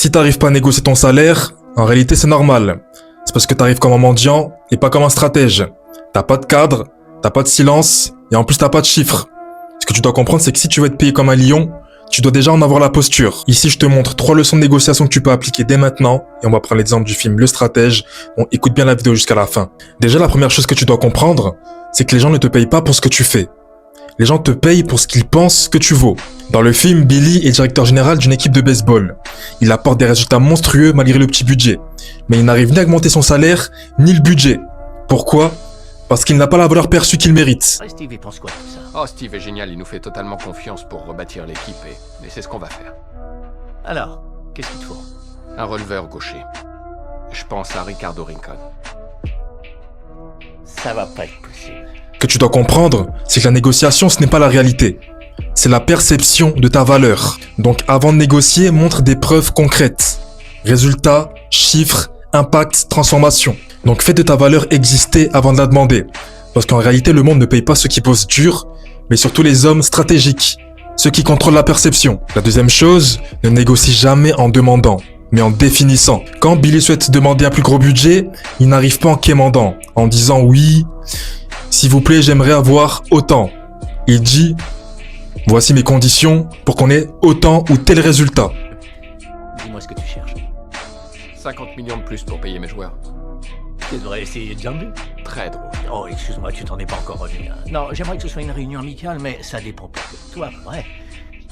Si t'arrives pas à négocier ton salaire, en réalité c'est normal. C'est parce que t'arrives comme un mendiant et pas comme un stratège. T'as pas de cadre, t'as pas de silence et en plus t'as pas de chiffres. Ce que tu dois comprendre, c'est que si tu veux être payé comme un lion, tu dois déjà en avoir la posture. Ici, je te montre 3 leçons de négociation que tu peux appliquer dès maintenant et on va prendre l'exemple du film Le Stratège. Bon, écoute bien la vidéo jusqu'à la fin. Déjà, la première chose que tu dois comprendre, c'est que les gens ne te payent pas pour ce que tu fais. Les gens te payent pour ce qu'ils pensent que tu vaux. Dans le film, Billy est directeur général d'une équipe de baseball. Il apporte des résultats monstrueux malgré le petit budget. Mais il n'arrive ni à augmenter son salaire, ni le budget. Pourquoi ? Parce qu'il n'a pas la valeur perçue qu'il mérite. Steve, il pense quoi de tout ça? Oh, Steve est génial, il nous fait totalement confiance pour rebâtir l'équipe et c'est ce qu'on va faire. Alors, qu'est-ce qu'il te faut? Un releveur gaucher. Je pense à Ricardo Rincon. Ça va pas être possible. Ce que tu dois comprendre, c'est que la négociation, ce n'est pas la réalité. C'est la perception de ta valeur. Donc avant de négocier, montre des preuves concrètes. Résultats, chiffres, impact, transformation. Donc fais de ta valeur exister avant de la demander. Parce qu'en réalité, le monde ne paye pas ceux qui bossent dur, mais surtout les hommes stratégiques, ceux qui contrôlent la perception. La deuxième chose, ne négocie jamais en demandant, mais en définissant. Quand Billy souhaite demander un plus gros budget, il n'arrive pas en quémandant, en disant oui, s'il vous plaît, j'aimerais avoir autant. Il dit, voici mes conditions pour qu'on ait autant ou tel résultat. Dis-moi ce que tu cherches. 50 millions de plus pour payer mes joueurs. Tu devrais essayer de jumper. Très drôle. Oh, excuse-moi, tu t'en es pas encore revenu. Hein. Non, j'aimerais que ce soit une réunion amicale, mais ça dépend pas de toi, ouais.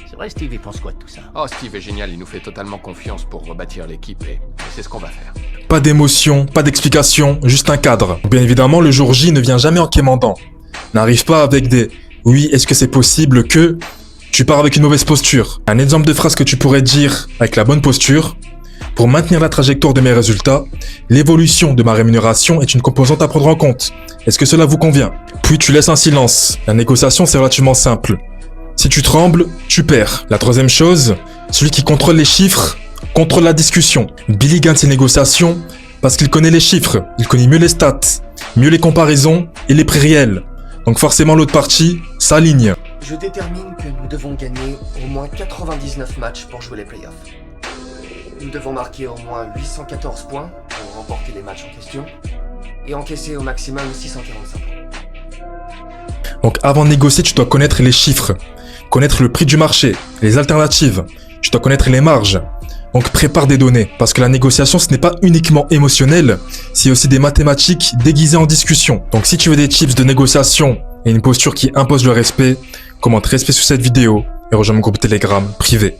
C'est vrai, Steve, il pense quoi de tout ça? Oh, Steve est génial, il nous fait totalement confiance pour rebâtir l'équipe et c'est ce qu'on va faire. Pas d'émotion, pas d'explication, juste un cadre. Bien évidemment, le jour J ne vient jamais en quémandant. N'arrive pas avec des « oui, est-ce que c'est possible que… » Tu pars avec une mauvaise posture. Un exemple de phrase que tu pourrais dire avec la bonne posture. Pour maintenir la trajectoire de mes résultats, l'évolution de ma rémunération est une composante à prendre en compte. Est-ce que cela vous convient? Puis tu laisses un silence. La négociation, c'est relativement simple. Si tu trembles, tu perds. La troisième chose, celui qui contrôle les chiffres, contrôle la discussion. Billy gagne ses négociations parce qu'il connaît les chiffres, il connaît mieux les stats, mieux les comparaisons et les prix réels. Donc forcément l'autre partie s'aligne. Je détermine que nous devons gagner au moins 99 matchs pour jouer les playoffs. Nous devons marquer au moins 814 points pour remporter les matchs en question et encaisser au maximum 645 points. Donc avant de négocier, tu dois connaître les chiffres, connaître le prix du marché, les alternatives, tu dois connaître les marges. Donc prépare des données, parce que la négociation ce n'est pas uniquement émotionnel, c'est aussi des mathématiques déguisées en discussion. Donc si tu veux des tips de négociation et une posture qui impose le respect, commente respect sous cette vidéo et rejoins mon groupe Telegram privé.